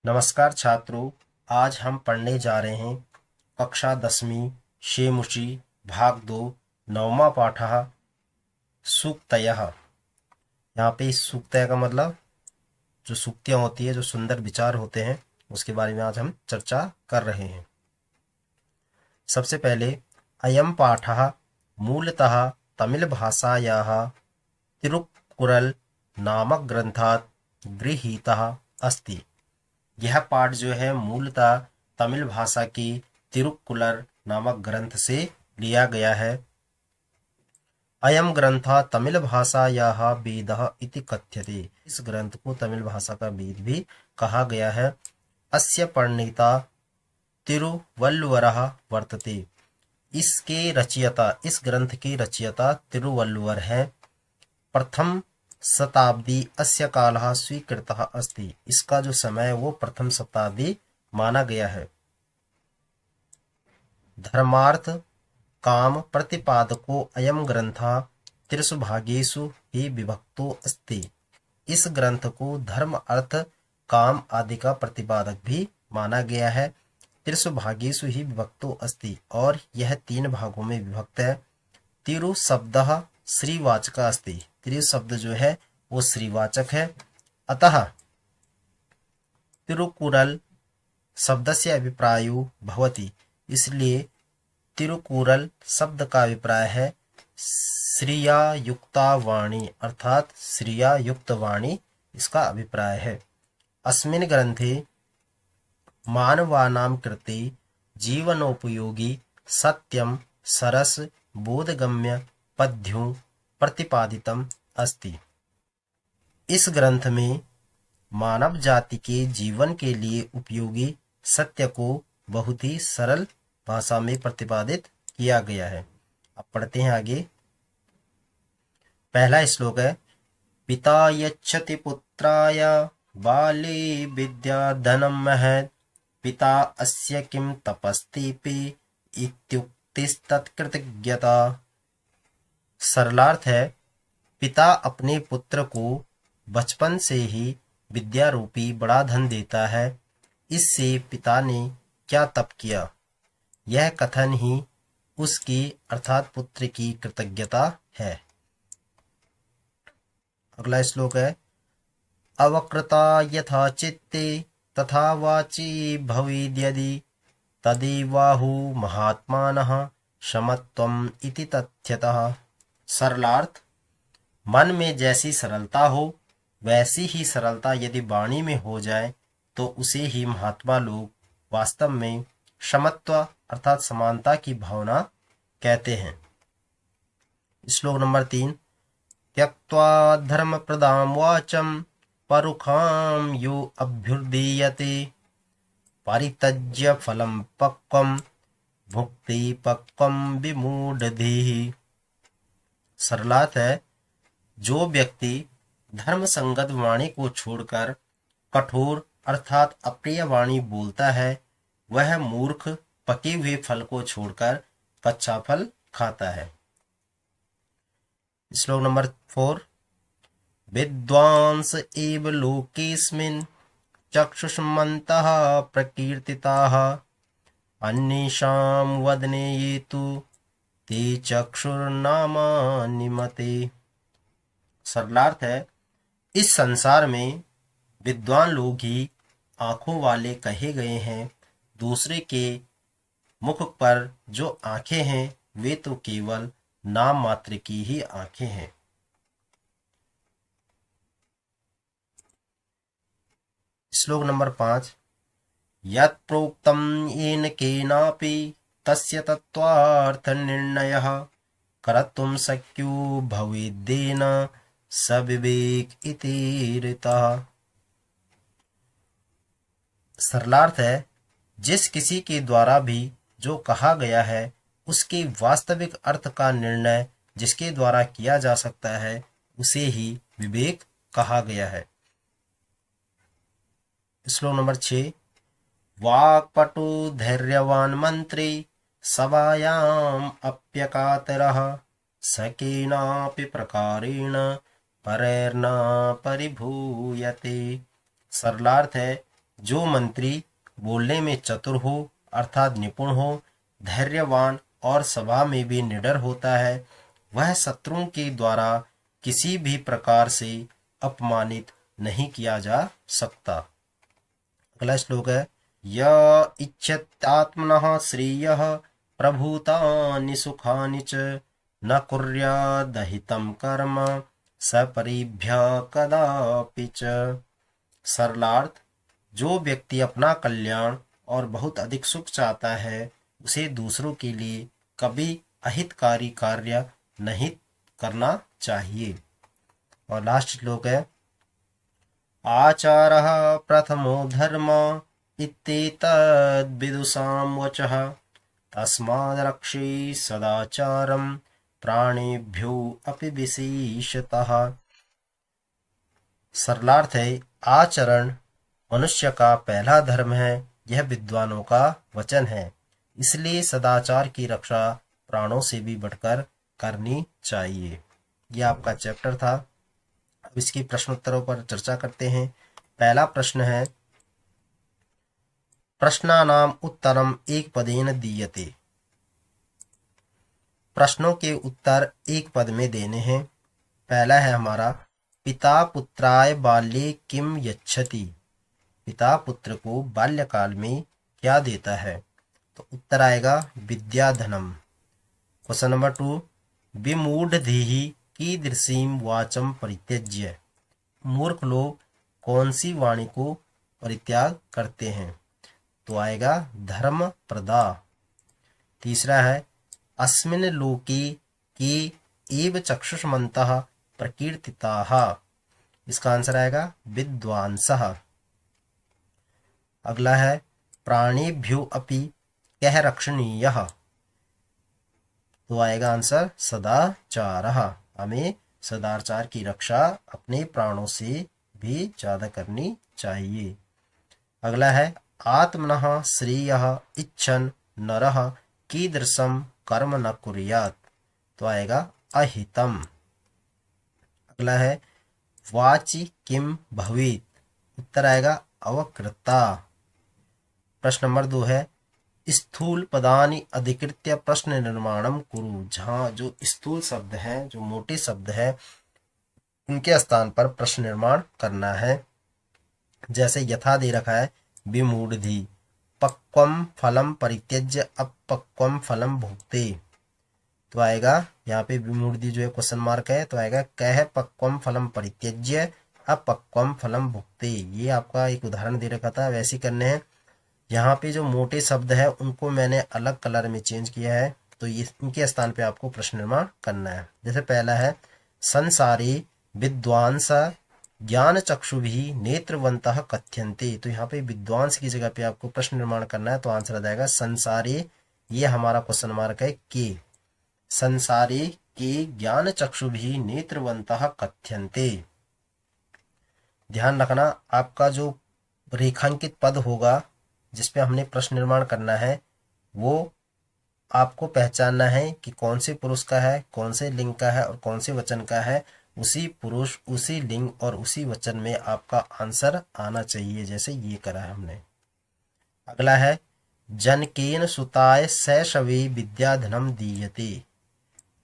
नमस्कार छात्रों, आज हम पढ़ने जा रहे हैं कक्षा 10वीं शेमुषी भाग 2 नवमा पाठः सूक्तयः। यहाँ पे इस सूक्तय का मतलब जो सूक्तियाँ होती है, जो सुंदर विचार होते हैं, उसके बारे में आज हम चर्चा कर रहे हैं। सबसे पहले अयं पाठः मूलतः तमिल भाषायाः तिरुक्कुरल नामक ग्रंथात् गृहीतः अस्ति। यह पाठ जो है मूलतः तमिल भाषा की तिरुक्कुलर नामक ग्रंथ से लिया गया है। अयम ग्रंथ तमिल भाषायाः वेदः इति कथ्यते। इस ग्रंथ को तमिल भाषा का वेद भी कहा गया है। अस्य प्रणेता तिरुवल्लुवरः वर्तते। इसके रचयिता, इस ग्रंथ के रचयिता तिरुवल्लुवर है। प्रथम शताब्दी अस्य कालः स्वीकृतः अस्ति। इसका जो समय है वो प्रथम शताब्दी माना गया है। धर्मार्थ काम प्रतिपादको अयम ग्रंथः त्रिषु भागेषु ही विभक्तो अस्ति। इस ग्रंथ को धर्म अर्थ काम आदि का प्रतिपादक भी माना गया है। त्रिषु भागेषु ही विभक्तो अस्ति, और यह 3 भागों में विभक्त है। तिरु शब्दः श्रीवाचक अस्ति। तिरु शब्द जो है वो श्रीवाचक है। अतः तिरुकुरल शब्दस्य अभिप्रायो भवति। इसलिए तिरुकुरल शब्द का अभिप्राय है श्रिया युक्ता वाणी, अर्थात श्रिया युक्त वाणी इसका अभिप्राय है। अस्मिन् ग्रंथे मानवानां कृते जीवनोपयोगी सत्यम सरस बोधगम्य पद्यों प्रतिपादितम अस्ति। इस ग्रंथ में मानव जाति के जीवन के लिए उपयोगी सत्य को बहुत ही सरल भाषा में प्रतिपादित किया गया है। अब पढ़ते हैं आगे। पहला श्लोक है, पिता यच्छति पुत्राय बाले विद्या धनम महत् पिता अस्य किम तपस्तीपि इत्युक्तिस्तत्कृतज्ञता। सरलार्थ है, पिता अपने पुत्र को बचपन से ही विद्या रूपी बड़ा धन देता है। इससे पिता ने क्या तप किया, यह कथन ही उसकी अर्थात पुत्र की कृतज्ञता है। अगला श्लोक है, अवकृता यथा चित्ते तथा वाची भवेद्यदि तदेवाहु महात्मानः समत्वम् इति तथ्यतः। सरलार्थ, मन में जैसी सरलता हो वैसी ही सरलता यदि वाणी में हो जाए तो उसे ही महात्मा लोग वास्तव में समत्व अर्थात समानता की भावना कहते हैं। श्लोक नंबर 3, त्यक्त्वा धर्म प्रदाम वाचम परुखाम यो अभ्युदीयते परित्यज्य फलम पक्वम भुक्ति पक्वम विमूढ़धीः। सरलार्थ है, जो व्यक्ति धर्म संगत वाणी को छोड़कर कठोर अर्थात अप्रिय वाणी बोलता है, वह मूर्ख पके हुए फल को छोड़कर कच्चा फल खाता है। श्लोक नंबर 4, विद्वांस एव लोकेस्मिन् चक्षुष्मन्तः प्रकीर्तिताः अन्येषां वदने ये तु ते चक्षुर्नामानि मते। सरलार्थ है, इस संसार में विद्वान लोग ही आंखों वाले कहे गए हैं। दूसरे के मुख पर जो आंखें हैं वे तो केवल नाम मात्र की ही आंखें हैं। श्लोक नंबर 5, यत् प्रोक्तम् येन केनापि तस्य तत्त्वार्थ निर्णयः कर्तुं शक्यो भवेद्येन सविवेक इति ऋतः। सरलार्थ है, जिस किसी के द्वारा भी जो कहा गया है उसके वास्तविक अर्थ का निर्णय जिसके द्वारा किया जा सकता है उसे ही विवेक कहा गया है। श्लोक नंबर 6, वाक्पटु धैर्यवान मंत्री सभायाम अप्यकातरः सकेनापि प्रकारेण परैर्न परिभूयते। सरलार्थ है, जो मंत्री बोलने में चतुर हो अर्थात निपुण हो, धैर्यवान और सभा में भी निडर होता है, वह शत्रुओं के द्वारा किसी भी प्रकार से अपमानित नहीं किया जा सकता। अगला श्लोक है य इच्छत्यात्मनः श्रेयः प्रभूतानि सुखानि च न कुर्यादहितं कर्म सपरिभ्यः कदापि च। सरलार्थ, जो व्यक्ति अपना कल्याण और बहुत अधिक सुख चाहता है उसे दूसरों के लिए कभी अहितकारी कार्य नहीं करना चाहिए। और लास्ट श्लोक है आचारः प्रथमो धर्म इत्येतद् विदुषां वचः तस्माद्रक्षे सदाचारं प्राणेभ्यो अपि विशेषतः। सरलार्थ है आचरण मनुष्य का पहला धर्म है, यह विद्वानों का वचन है, इसलिए सदाचार की रक्षा प्राणों से भी बढ़कर करनी चाहिए। यह आपका चैप्टर था। अब इसके प्रश्नोत्तरों पर चर्चा करते हैं। पहला प्रश्न है प्रश्नानाम उत्तरम एक पदेन दीयते। प्रश्नों के उत्तर एक पद में देने हैं। पहला है हमारा पिता पुत्राय बाल्ये किम यच्छति। पिता पुत्र को बाल्यकाल में क्या देता है? तो उत्तर आएगा विद्याधनम। क्वेश्चन नंबर 2 विमूढ़धीः कीदृशीं वाचं परित्यज्य। मूर्ख लोग कौन सी वाणी को परित्याग करते हैं? तो आएगा धर्म प्रदा। तीसरा है अस्मिन् लोके के एव चक्षुष्मन्तः प्रकीर्तिताः। इसका आंसर आएगा विद्वांसः। अगला है प्राणेभ्यो अपि कः रक्षणीयः। तो आएगा आंसर सदाचारः। हमें सदाचार की रक्षा अपने प्राणों से भी ज्यादा करनी चाहिए। अगला है आत्मनः श्रेयः इच्छन् नरः कीदृशं कर्म न कुर्यात्। तो आएगा अहितम। अगला है वाचि किम भवेत्। उत्तर आएगा अवकृता। प्रश्न नंबर 2 है स्थूल पदानि अधिकृत्य प्रश्न निर्माणम कुरु। जहाँ जो स्थूल शब्द है, जो मोटे शब्द है, उनके स्थान पर प्रश्न निर्माण करना है। जैसे यथा दे रखा है विमूढ़धि पक्वम फलम परित्यज्य अपक्वम फलम भुक्ते। तो आएगा यहाँ पे विमूढ़धि जो है क्वेश्चन मार्क है, तो आएगा कह पक्वम फलम परित्यज्य अपक्वम फलम भुक्ते। ये आपका एक उदाहरण दे रखा था, वैसे करने हैं। यहाँ पे जो मोटे शब्द है उनको मैंने अलग कलर में चेंज किया है, तो ये इनके स्थान पे आपको प्रश्न निर्माण करना है। जैसे पहला है संसारी विद्वांस ज्ञान चक्षु भी नेत्रवंतः कथ्यन्ते। तो यहाँ पे विद्वांस की जगह पे आपको प्रश्न निर्माण करना है, तो आंसर आ जाएगा संसारी। ये हमारा क्वेश्चन मार्क है के। संसारी के ज्ञान चक्षु भी नेत्रवंतः कथ्यन्ते। ध्यान रखना आपका जो रेखांकित पद होगा जिसपे हमने प्रश्न निर्माण करना है, वो आपको पहचानना है कि कौन से पुरुष का है, कौन से लिंग का है और कौन से वचन का है। उसी पुरुष, उसी लिंग और उसी वचन में आपका आंसर आना चाहिए, जैसे ये करा है हमने। अगला है जनकेन सुताय शैशवे विद्याधनम दीयते।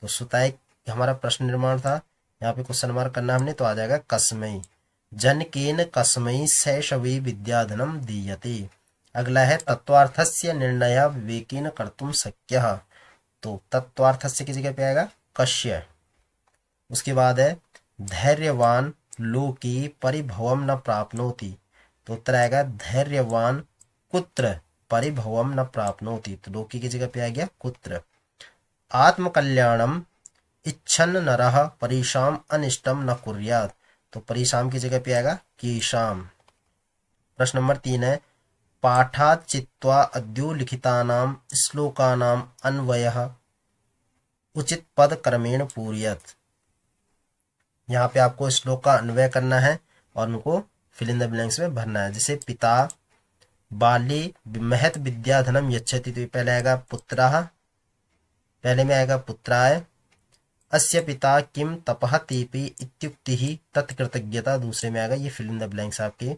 तो सुताय हमारा प्रश्न निर्माण था, यहाँ पे क्वेश्चन मार्क करना हमने, तो आ जाएगा कस्मै। जनकेन कस्मै शैशवे विद्याधनम दीयते। अगला है तत्वार्थस्य निर्णय विवेकेन कर्तुम शक्यः। तो तत्वार्थस्य की जगह पे आएगा कस्य। उसके बाद है धैर्यवान लोके परिभवम न प्राप्नोति। तो उत्तर आएगा धैर्यवान कुत्र परिभवम न प्राप्नोति। तो लोके की जगह पे आ गया कुत्र। आत्मकल्याणम इच्छन् नरः परेषाम अनिष्टम न कुर्यात्। तो परेषाम की जगह पे आएगा केषाम। प्रश्न नंबर 3 है पाठात् चित्वा अद्यो लिखितानां श्लोकानां अन्वयः उचित पद क्रमेण पूरयत्। यहाँ पे आपको श्लोक का अन्वय करना है और उनको फिल इन द ब्लैंक्स में भरना है। जैसे पिता बाल्ये महत विद्याधनम यच्छति। तो पहले आएगा पुत्रः, पहले में आएगा पुत्राय। अस्य पिता किम तपः तेपि इत्युक्तिः तत्कृतज्ञता, दूसरे में आएगा। ये फिल इन द ब्लैंक्स आपके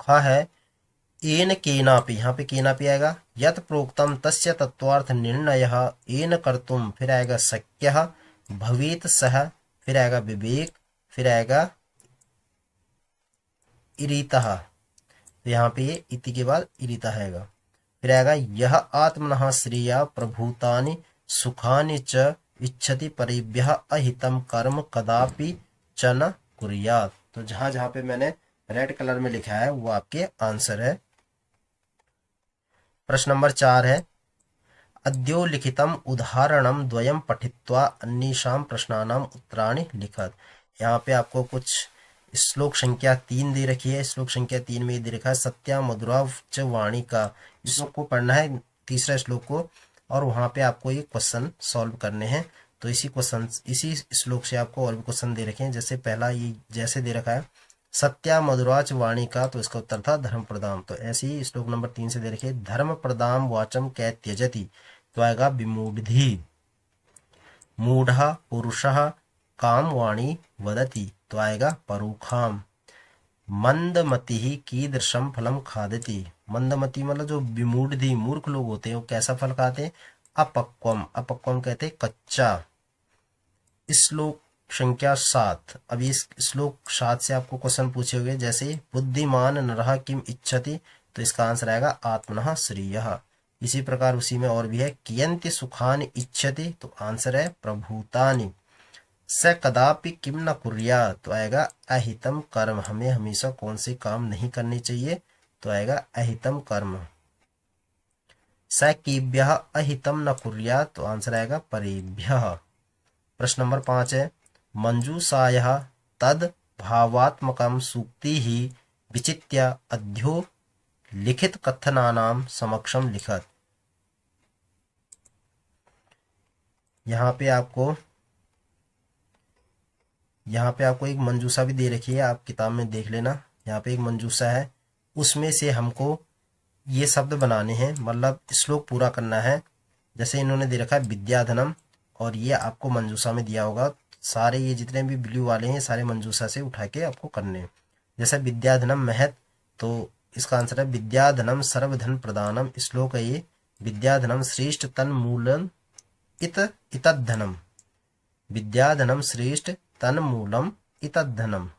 ख है एन केनापि, यहाँ पे केनापि आएगा, यत प्रोक्तम तस्य तत्वार्थ निर्णयः एन कर्तुम, फिर आएगा शक्यः, भवेत सह, फिर आएगा विवेक, फिर आएगा इरितः, तो यहाँ पे ये इति के बाद इरितः आएगा, फिर आएगा यह आत्मनः श्रेया प्रभूतानि सुखानि च इच्छति परिभ्यः अहितम कर्म कदापि च न कुर्यात्। तो जहां जहां पे मैंने रेड कलर में लिखा है वो आपके आंसर है। प्रश्न नंबर 4 है अद्योलिखितम उदाहरणम द्वयम पठित्वा अन्येषां प्रश्नानाम उत्तराणि लिखत। यहाँ पे आपको कुछ श्लोक संख्या 3 दे रखी है। श्लोक संख्या 3 में दे रखा है सत्या मधुरा च वाणी का। इस श्लोक को पढ़ना है, तीसरा श्लोक को, और वहां पे आपको ये क्वेश्चन सॉल्व करने हैं। तो इसी श्लोक से आपको और भी क्वेश्चन दे रखे हैं। जैसे पहला ये जैसे दे रखा है सत्या मधुराच वाणी का, तो इसका उत्तर था धर्म प्रदाम। तो ऐसे ही श्लोक नंबर 3 से दे रखे धर्म प्रदाम वाचम कै त्यजति, तो आएगा विमूढ़ी। मूढ़ पुरुषः काम वाणी वदति, तो आएगा परुखाम। मंदमति ही कीदृशम फलम खादति, मंदमति मतलब जो विमूढ़ी मूर्ख लोग होते हैं वो कैसा फल खाते हैं, अपक्वम, अपक्वम कहते हैं कच्चा। श्लोक संख्या 7, अभी इस श्लोक 7 से आपको क्वेश्चन पूछे हुए जैसे बुद्धिमान नरः किम इच्छति, तो इसका आंसर आएगा आत्मनः श्रेयः। इसी प्रकार उसी में और भी है कियन्ति सुखानि इच्छति, तो आंसर है प्रभूतानि। स कदापि किम न कुर्यात्, तो आएगा अहितम कर्म, हमें हमेशा कौन से काम नहीं करने चाहिए, तो आएगा अहितम कर्म। स केभ्यः अहितम न कुर्यात्, तो आंसर आएगा परेभ्यः। प्रश्न नंबर 5 है मंजूषायः तद भावात्मकं सूक्ति ही विचित्य अध्यो लिखित कथनानाम समक्षम लिखत। यहाँ पे आपको एक मंजूषा भी दे रखी है, आप किताब में देख लेना। यहाँ पे एक मंजूषा है, उसमें से हमको ये शब्द बनाने हैं, मतलब श्लोक पूरा करना है। जैसे इन्होंने दे रखा है विद्याधनम, और ये आपको मंजूषा में दिया होगा। सारे ये जितने भी ब्लू वाले हैं सारे मंजूषा से उठा के आपको करने। जैसे विद्याधनम महत, तो इसका आंसर है विद्याधनम सर्वधन प्रदानम। श्लोक है ये विद्याधनम श्रेष्ठ तन मूलम इतद्धनम, विद्याधनम श्रेष्ठ तन मूलम इतद्धनम।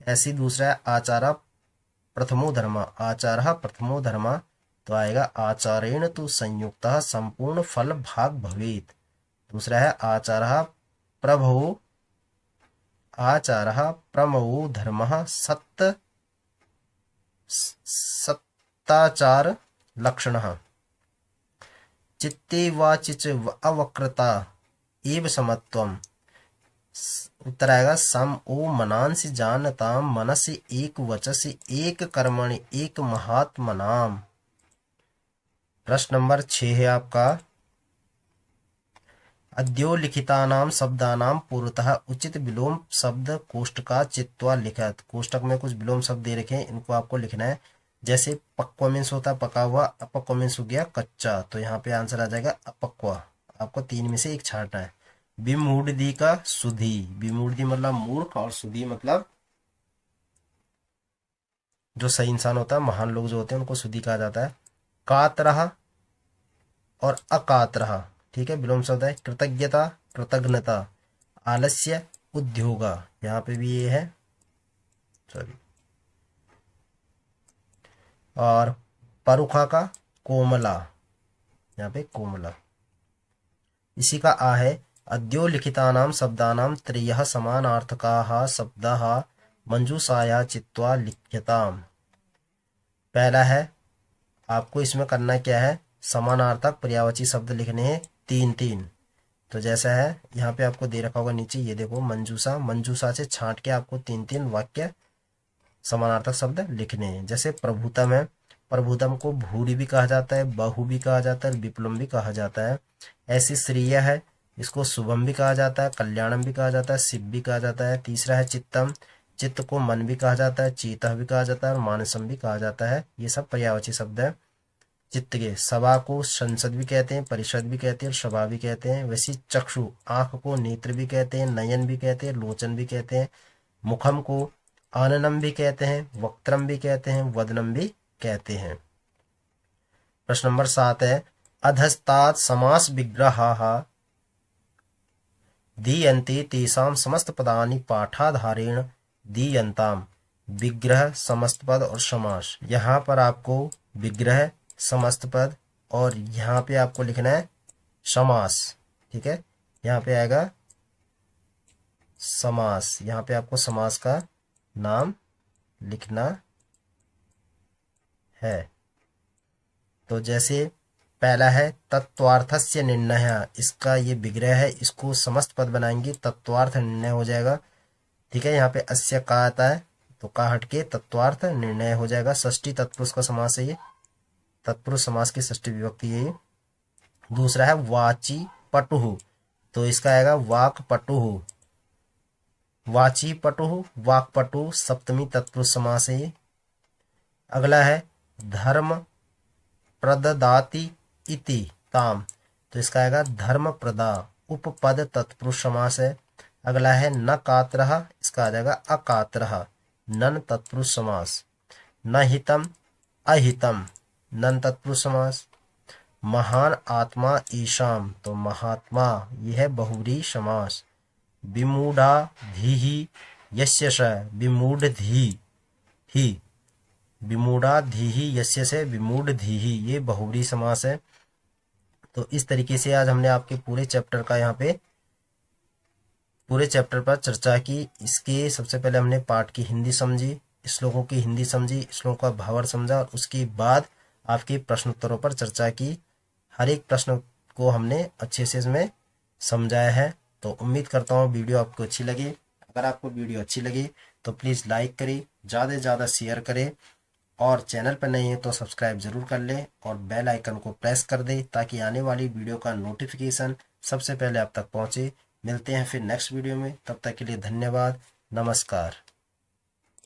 ऐसी दूसरा है आचारा प्रथमो धर्म, आचारः प्रथमो धर्म, तो आएगा आचारेण तु संयुक्तः संपूर्ण फल भाग भवेत्। दूसरा है आचारः प्रमवो धर्मः सत्ताचार लक्षणः। चित्ते वाचिच अवक्रता एव समत्वम, उत्तर आएगा सम ओ मनांसि जानताम मनसि एक वचसि एक कर्मणि एक महात्मनाम। प्रश्न नंबर 6 है आपका अद्योलिखितानाम शब्दानाम पूर्वतः उचित विलोम शब्द कोष्टका चित्वा लिखत। कोष्टक में कुछ विलोम शब्द दे रखे हैं, इनको आपको लिखना है। जैसे पक्वा मीन्स होता है पका हुआ, अपक्वा मीन्स हो गया कच्चा, तो यहाँ पे आंसर आ जाएगा अपक्वा। आपको 3 में से एक छांटना है। विमूढ़ी का सुधी, विमूढ़ी मतलब मूर्ख, और सुधी मतलब जो सही इंसान होता है, महान लोग जो होते हैं उनको सुधी कहा जाता है। कातरह और अकातरह, ठीक है, विलोम शब्द है। कृतज्ञता कृतज्ञता, आलस्य उद्योगा, यहाँ पे भी ये है, सॉरी। और परुखा का कोमला, यहाँ पे कोमला। इसी का आ है अद्योलिखितानाम शब्दानाम त्रयः समानार्थकाः शब्दाः मंजूषाया चित्वा लिख्यताम। पहला है आपको इसमें करना क्या है, समानार्थक पर्यायवाची शब्द लिखने हैं 3-3। तो जैसा है यहाँ पे आपको दे रखा होगा नीचे, ये देखो मंजूषा, मंजूषा से छांट के आपको 3-3 वाक्य समानार्थक शब्द लिखने हैं। जैसे प्रभुतम है, प्रभुतम को भूरी भी कहा जाता है, बहु भी कहा जाता है, विप्लुम भी कहा जाता है। ऐसी श्रेय है, इसको शुभम भी कहा जाता है, कल्याणम भी कहा जाता है, शिव भी कहा जाता है। तीसरा है चित्तम, चित्त को मन भी कहा जाता है, चीतः भी कहा जाता है, और मानसम भी कहा जाता है। ये सब पर्यायवाची शब्द है चित्त के। सभा को संसद भी कहते हैं, परिषद भी कहते हैं, और सभा भी कहते हैं। वैसे चक्षु, आंख को नेत्र भी कहते हैं, नयन भी कहते हैं, लोचन भी कहते हैं। मुखम को आननम भी कहते हैं, वक्त्रम भी कहते हैं, वदनम भी कहते हैं। प्रश्न नंबर 7 है अधस्तात् समास विग्रहाः दीयन्ते तेषां समस्त पदानि पाठाधारेण दीयन्ताम्। विग्रह, समस्त पद और समास। यहाँ पर आपको विग्रह, समस्त पद और यहाँ पे आपको लिखना है समास। ठीक है, यहाँ पे आएगा समास। यहाँ पे आपको समास का नाम लिखना है। तो जैसे पहला है तत्वार्थस्य निर्णय, इसका ये विग्रह है, इसको समस्त पद बनाएंगे, तत्वार्थ निर्णय हो जाएगा। ठीक है, यहाँ पे अस्य का आता है तो का हट के तत्वार्थ निर्णय हो जाएगा। षष्ठी तत्पुरुष का समास है ये, तत्पुरुष समास की षष्ठी विभक्ति है ये। दूसरा है वाची पटुहु, तो इसका आएगा वाक पटुहु। वाची पटुहु, वाक पटु सप्तमी तत्पुरुष समास है ये। अगला है धर्म प्रददाति इति ताम, तो इसका आएगा धर्म प्रदा, उपपद तत्पुरुष समास है। अगला है न कात्रः, इसका आ जाएगा अकात्रः, नन तत्पुरुष समास। न हितम अहितम, नन तत्पुरुष समास। महान आत्मा ईशाम, तो महात्मा यह है बहुव्रीहि समास। विमूढ़ा धीहि यस्य स, विमूढ़ धी ही, विमूढ़ा धीहि यस्य से विमूढ़ धीहि, ये बहुव्रीहि समास है। तो इस तरीके से आज हमने आपके पूरे चैप्टर का यहाँ पे पूरे चैप्टर पर चर्चा की। इसके सबसे पहले हमने पाठ की हिंदी समझी, श्लोकों की हिंदी समझी, श्लोकों का भावार्थ समझा और उसके बाद आपके प्रश्नोत्तरों पर चर्चा की। हर एक प्रश्न को हमने अच्छे से इसमें समझाया है। तो उम्मीद करता हूँ वीडियो आपको अच्छी लगी। अगर आपको वीडियो अच्छी लगी तो प्लीज़ लाइक करें, ज़्यादा से ज़्यादा शेयर करें और चैनल पर नहीं है तो सब्सक्राइब जरूर कर लें और बेल आइकन को प्रेस कर दें ताकि आने वाली वीडियो का नोटिफिकेशन सबसे पहले आप तक पहुंचे। मिलते हैं फिर नेक्स्ट वीडियो में, तब तक के लिए धन्यवाद, नमस्कार।